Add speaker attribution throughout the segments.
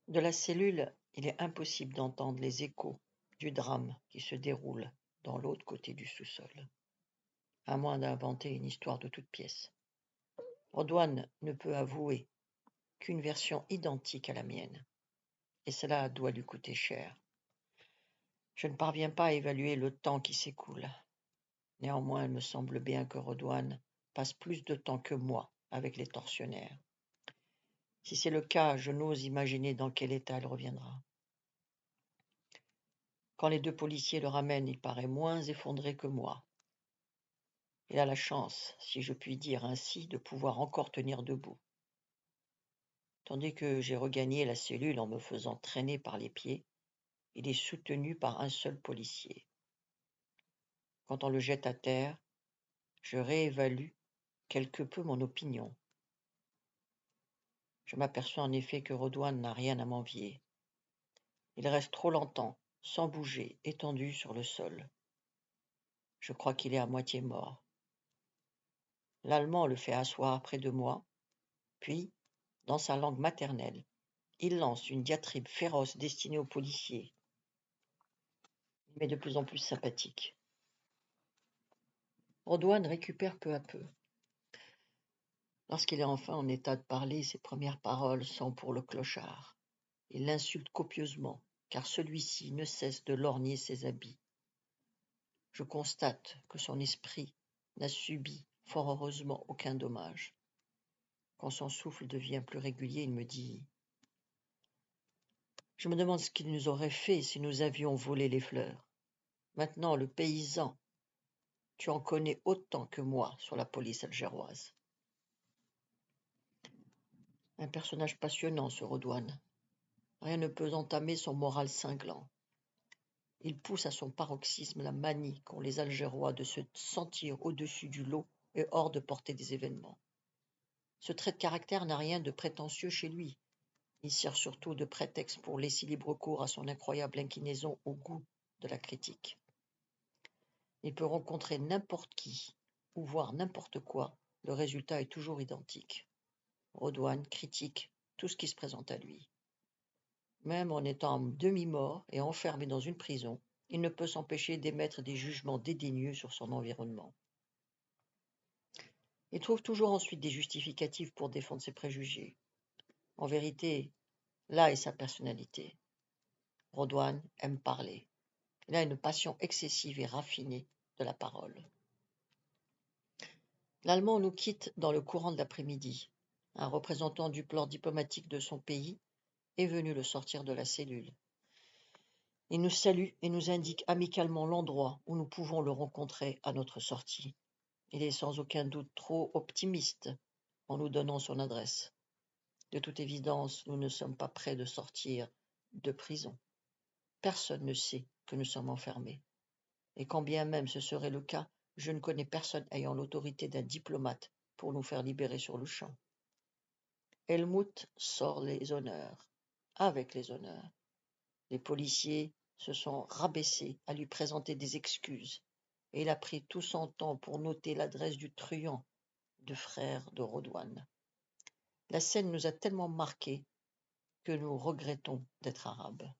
Speaker 1: De la cellule, il est impossible d'entendre les échos du drame qui se déroule dans l'autre côté du sous-sol, à moins d'inventer une histoire de toutes pièces. Rodwan ne peut avouer qu'une version identique à la mienne, et cela doit lui coûter cher. Je ne parviens pas à évaluer le temps qui s'écoule. Néanmoins, il me semble bien que Rodwan passe plus de temps que moi avec les tortionnaires. Si c'est le cas, je n'ose imaginer dans quel état elle reviendra. Quand les deux policiers le ramènent, il paraît moins effondré que moi. Il a la chance, si je puis dire ainsi, de pouvoir encore tenir debout. Tandis que j'ai regagné la cellule en me faisant traîner par les pieds, il est soutenu par un seul policier. Quand on le jette à terre, je réévalue quelque peu mon opinion. Je m'aperçois en effet que Rodwan n'a rien à m'envier. Il reste trop longtemps, sans bouger, étendu sur le sol. Je crois qu'il est à moitié mort. L'Allemand le fait asseoir près de moi, puis, dans sa langue maternelle, il lance une diatribe féroce destinée aux policiers, mais de plus en plus sympathique. Rodwan récupère peu à peu. Lorsqu'il est enfin en état de parler, ses premières paroles sont pour le clochard. Il l'insulte copieusement, car celui-ci ne cesse de lorgner ses habits. Je constate que son esprit n'a subi, fort heureusement, aucun dommage. Quand son souffle devient plus régulier, il me dit « Je me demande ce qu'il nous aurait fait si nous avions volé les fleurs. Maintenant, le paysan, tu en connais autant que moi sur la police algéroise. » Un personnage passionnant, ce Rodwan. Rien ne peut entamer son moral cinglant. Il pousse à son paroxysme la manie qu'ont les Algérois de se sentir au-dessus du lot et hors de portée des événements. Ce trait de caractère n'a rien de prétentieux chez lui. Il sert surtout de prétexte pour laisser libre cours à son incroyable inclinaison au goût de la critique. Il peut rencontrer n'importe qui ou voir n'importe quoi, le résultat est toujours identique. Rodwan critique tout ce qui se présente à lui. Même en étant demi-mort et enfermé dans une prison, il ne peut s'empêcher d'émettre des jugements dédaigneux sur son environnement. Il trouve toujours ensuite des justificatifs pour défendre ses préjugés. En vérité, là est sa personnalité. Rodwan aime parler. Il a une passion excessive et raffinée de la parole. L'Allemand nous quitte dans le courant de l'après-midi. Un représentant du plan diplomatique de son pays est venu le sortir de la cellule. Il nous salue et nous indique amicalement l'endroit où nous pouvons le rencontrer à notre sortie. Il est sans aucun doute trop optimiste en nous donnant son adresse. De toute évidence, nous ne sommes pas près de sortir de prison. Personne ne sait que nous sommes enfermés. Et quand bien même ce serait le cas, je ne connais personne ayant l'autorité d'un diplomate pour nous faire libérer sur le champ. Helmut sort les honneurs, avec les honneurs. Les policiers se sont rabaissés à lui présenter des excuses, et il a pris tout son temps pour noter l'adresse du truand de frère de Rodwan. La scène nous a tellement marqués que nous regrettons d'être arabes.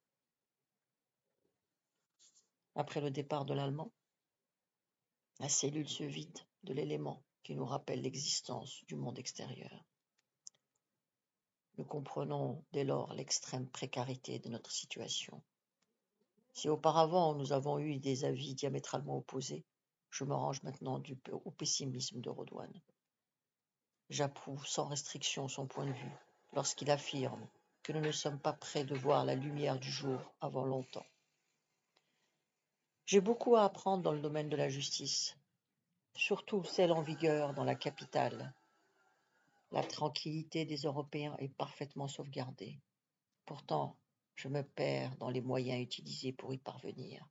Speaker 1: Après le départ de l'Allemand, la cellule se vide de l'élément qui nous rappelle l'existence du monde extérieur. Nous comprenons dès lors l'extrême précarité de notre situation. Si auparavant nous avons eu des avis diamétralement opposés, je me range maintenant au pessimisme de Rodwan. J'approuve sans restriction son point de vue lorsqu'il affirme que nous ne sommes pas près de voir la lumière du jour avant longtemps. J'ai beaucoup à apprendre dans le domaine de la justice, surtout celle en vigueur dans la capitale. La tranquillité des Européens est parfaitement sauvegardée. Pourtant, je me perds dans les moyens utilisés pour y parvenir.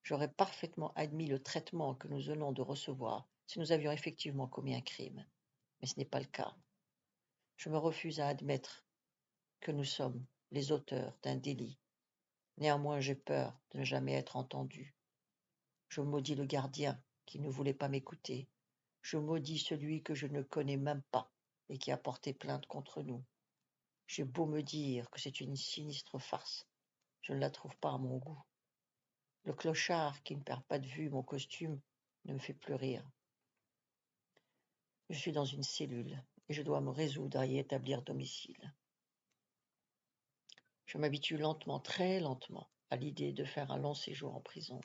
Speaker 1: J'aurais parfaitement admis le traitement que nous venons de recevoir si nous avions effectivement commis un crime, mais ce n'est pas le cas. Je me refuse à admettre que nous sommes les auteurs d'un délit. Néanmoins, j'ai peur de ne jamais être entendu. Je maudis le gardien qui ne voulait pas m'écouter. Je maudis celui que je ne connais même pas et qui a porté plainte contre nous. J'ai beau me dire que c'est une sinistre farce, je ne la trouve pas à mon goût. Le clochard qui ne perd pas de vue mon costume ne me fait plus rire. Je suis dans une cellule et je dois me résoudre à y établir domicile. Je m'habitue lentement, très lentement, à l'idée de faire un long séjour en prison.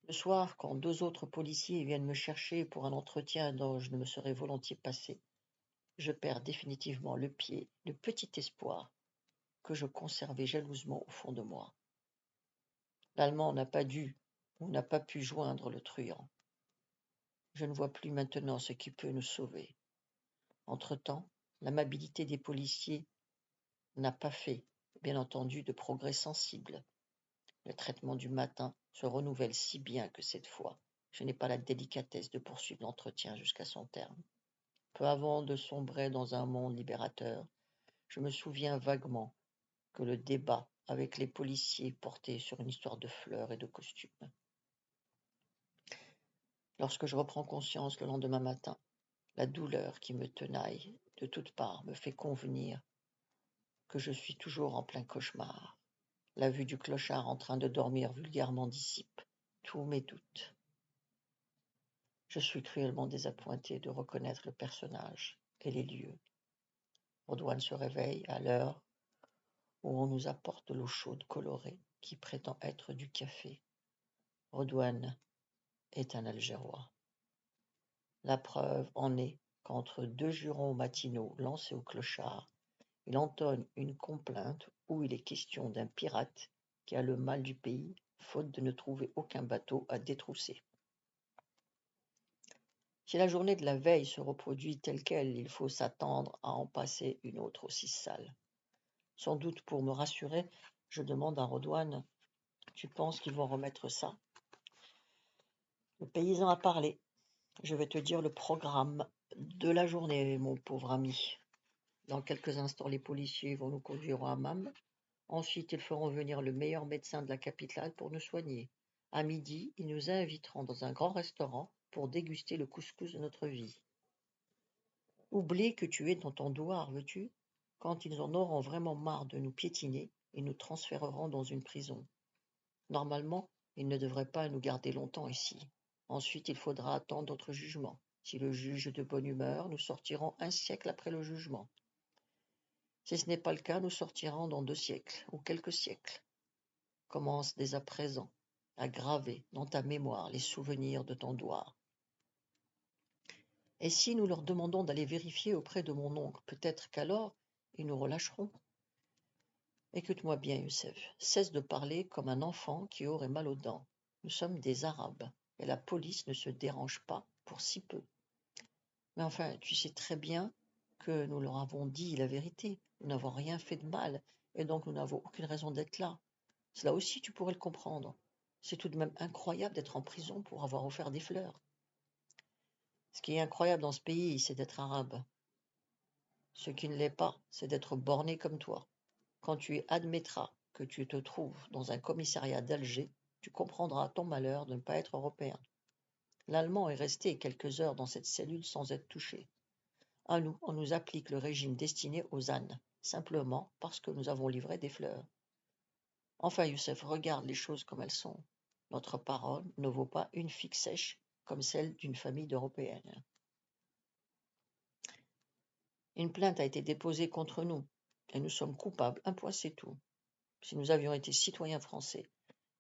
Speaker 1: Le soir, quand 2 autres policiers viennent me chercher pour un entretien dont je ne me serais volontiers passé, je perds définitivement le pied, le petit espoir que je conservais jalousement au fond de moi. L'Allemand n'a pas dû ou n'a pas pu joindre le truand. Je ne vois plus maintenant ce qui peut nous sauver. Entre-temps, l'amabilité des policiers n'a pas fait, bien entendu, de progrès sensibles. Le traitement du matin se renouvelle si bien que cette fois, je n'ai pas la délicatesse de poursuivre l'entretien jusqu'à son terme. Peu avant de sombrer dans un monde libérateur, je me souviens vaguement que le débat avec les policiers portait sur une histoire de fleurs et de costumes. Lorsque je reprends conscience le lendemain matin, la douleur qui me tenaille de toutes parts me fait convenir que je suis toujours en plein cauchemar. La vue du clochard en train de dormir vulgairement dissipe tous mes doutes. Je suis cruellement désappointé de reconnaître le personnage et les lieux. Rodouane se réveille à l'heure où on nous apporte de l'eau chaude colorée qui prétend être du café. Rodouane est un Algérois. La preuve en est qu'entre 2 jurons matinaux lancés au clochard, il entonne une complainte où il est question d'un pirate qui a le mal du pays, faute de ne trouver aucun bateau à détrousser. Si la journée de la veille se reproduit telle quelle, il faut s'attendre à en passer une autre aussi sale. Sans doute pour me rassurer, je demande à Rodouane, tu penses qu'ils vont remettre ça? Le paysan a parlé. Je vais te dire le programme de la journée, mon pauvre ami. Dans quelques instants, les policiers vont nous conduire au hammam. Ensuite, ils feront venir le meilleur médecin de la capitale pour nous soigner. À midi, ils nous inviteront dans un grand restaurant pour déguster le couscous de notre vie. Oublie que tu es dans ton douar, veux-tu? Quand ils en auront vraiment marre de nous piétiner, ils nous transféreront dans une prison. Normalement, ils ne devraient pas nous garder longtemps ici. Ensuite, il faudra attendre notre jugement. Si le juge est de bonne humeur, nous sortirons 1 siècle après le jugement. Si ce n'est pas le cas, nous sortirons dans 2 siècles ou quelques siècles. Commence dès à présent à graver dans ta mémoire les souvenirs de ton douar. Et si nous leur demandons d'aller vérifier auprès de mon oncle, peut-être qu'alors ils nous relâcheront. Écoute-moi bien, Youssef, cesse de parler comme un enfant qui aurait mal aux dents. Nous sommes des Arabes, et la police ne se dérange pas pour si peu. Mais enfin, tu sais très bien que nous leur avons dit la vérité. Nous n'avons rien fait de mal, et donc nous n'avons aucune raison d'être là. Cela aussi, tu pourrais le comprendre. C'est tout de même incroyable d'être en prison pour avoir offert des fleurs. Ce qui est incroyable dans ce pays, c'est d'être arabe. Ce qui ne l'est pas, c'est d'être borné comme toi. Quand tu admettras que tu te trouves dans un commissariat d'Alger, tu comprendras ton malheur de ne pas être européen. L'Allemand est resté quelques heures dans cette cellule sans être touché. À nous, on nous applique le régime destiné aux ânes, simplement parce que nous avons livré des fleurs. Enfin, Youssef, regarde les choses comme elles sont. Notre parole ne vaut pas une figue sèche comme celle d'une famille d'Européennes. Une plainte a été déposée contre nous, et nous sommes coupables, un point c'est tout. Si nous avions été citoyens français,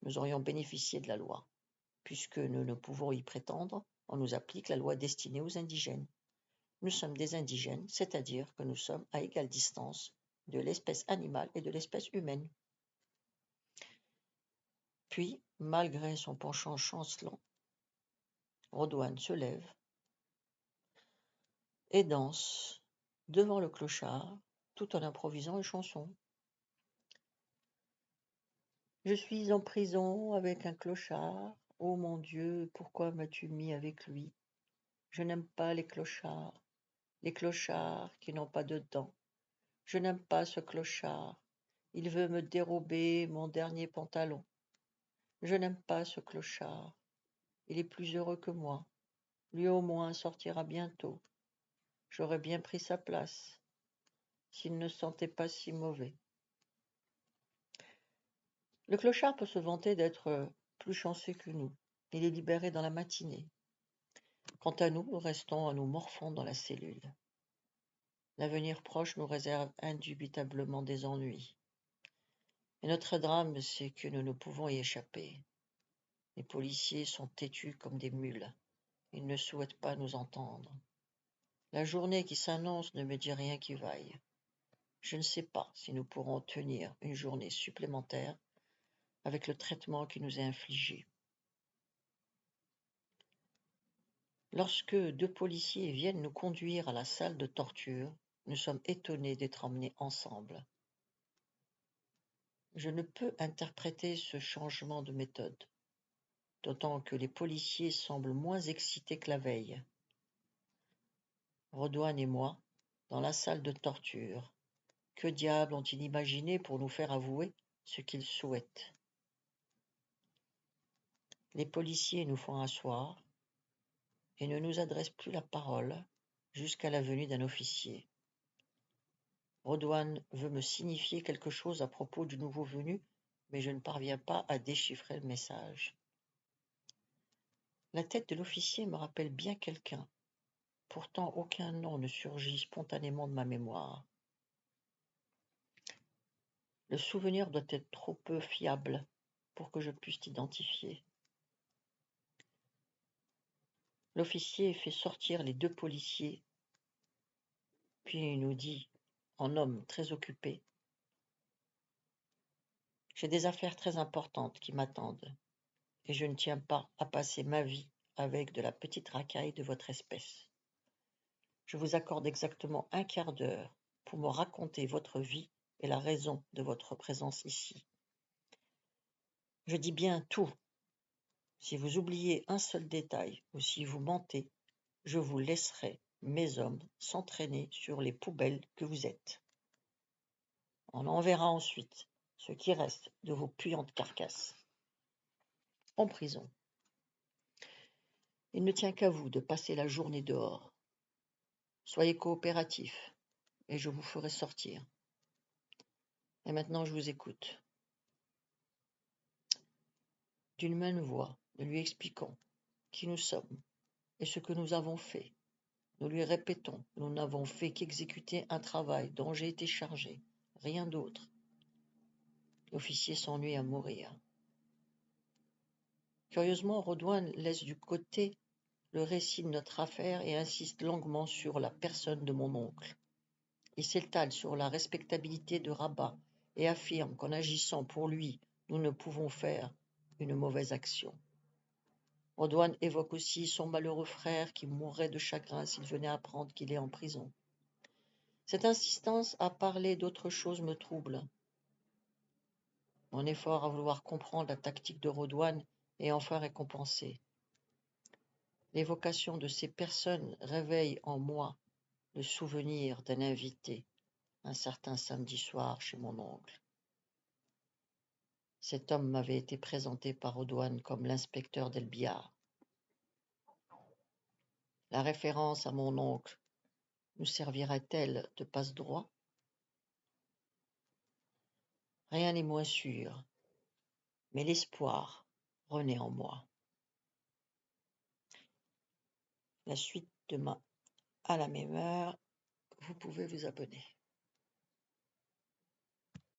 Speaker 1: nous aurions bénéficié de la loi. Puisque nous ne pouvons y prétendre, on nous applique la loi destinée aux indigènes. Nous sommes des indigènes, c'est-à-dire que nous sommes à égale distance de l'espèce animale et de l'espèce humaine. Puis, malgré son penchant chancelant, Rodouane se lève et danse devant le clochard, tout en improvisant une chanson. Je suis en prison avec un clochard. Oh mon Dieu, pourquoi m'as-tu mis avec lui? Je n'aime pas les clochards qui n'ont pas de dents. Je n'aime pas ce clochard. Il veut me dérober mon dernier pantalon. Je n'aime pas ce clochard. Il est plus heureux que moi. Lui au moins sortira bientôt. J'aurais bien pris sa place. s'il ne sentait pas si mauvais. Le clochard peut se vanter d'être plus chanceux que nous. Il est libéré dans la matinée. Quant à nous, nous restons à nous morfondre dans la cellule. L'avenir proche nous réserve indubitablement des ennuis. Et notre drame, c'est que nous ne pouvons y échapper. Les policiers sont têtus comme des mules. Ils ne souhaitent pas nous entendre. La journée qui s'annonce ne me dit rien qui vaille. Je ne sais pas si nous pourrons tenir une journée supplémentaire avec le traitement qui nous est infligé. Lorsque 2 policiers viennent nous conduire à la salle de torture, nous sommes étonnés d'être emmenés ensemble. Je ne peux interpréter ce changement de méthode, d'autant que les policiers semblent moins excités que la veille. Redouane et moi, dans la salle de torture. Que diable ont-ils imaginé pour nous faire avouer ce qu'ils souhaitent? Les policiers nous font asseoir et ne nous adressent plus la parole jusqu'à la venue d'un officier. Redouane veut me signifier quelque chose à propos du nouveau venu, mais je ne parviens pas à déchiffrer le message. La tête de l'officier me rappelle bien quelqu'un. Pourtant, aucun nom ne surgit spontanément de ma mémoire. Le souvenir doit être trop peu fiable pour que je puisse t'identifier. L'officier fait sortir les 2 policiers, puis il nous dit, en homme très occupé, « J'ai des affaires très importantes qui m'attendent, et je ne tiens pas à passer ma vie avec de la petite racaille de votre espèce. Je vous accorde exactement 1/4 d'heure pour me raconter votre vie et la raison de votre présence ici. Je dis bien tout. Si vous oubliez un seul détail ou si vous mentez, je vous laisserai, mes hommes, s'entraîner sur les poubelles que vous êtes. On enverra ensuite ce qui reste de vos puantes carcasses en prison. Il ne tient qu'à vous de passer la journée dehors. Soyez coopératifs et je vous ferai sortir. Et maintenant je vous écoute. » D'une même voix, nous lui expliquons qui nous sommes et ce que nous avons fait. Nous lui répétons que nous n'avons fait qu'exécuter un travail dont j'ai été chargé, rien d'autre. L'officier s'ennuie à mourir. Curieusement, Redouane laisse du côté le récit de notre affaire et insiste longuement sur la personne de mon oncle. Il s'étale sur la respectabilité de Rabat et affirme qu'en agissant pour lui, nous ne pouvons faire une mauvaise action. Redouane évoque aussi son malheureux frère qui mourrait de chagrin s'il venait apprendre qu'il est en prison. Cette insistance à parler d'autre chose me trouble. Mon effort à vouloir comprendre la tactique de Redouane est enfin récompensé. L'évocation de ces personnes réveille en moi le souvenir d'un invité, un certain samedi soir chez mon oncle. Cet homme m'avait été présenté par Redouane comme l'inspecteur d'Elbillard. La référence à mon oncle nous servirait-elle de passe-droit? Rien n'est moins sûr, mais l'espoir renaît en moi. La suite demain à la même heure, vous pouvez vous abonner.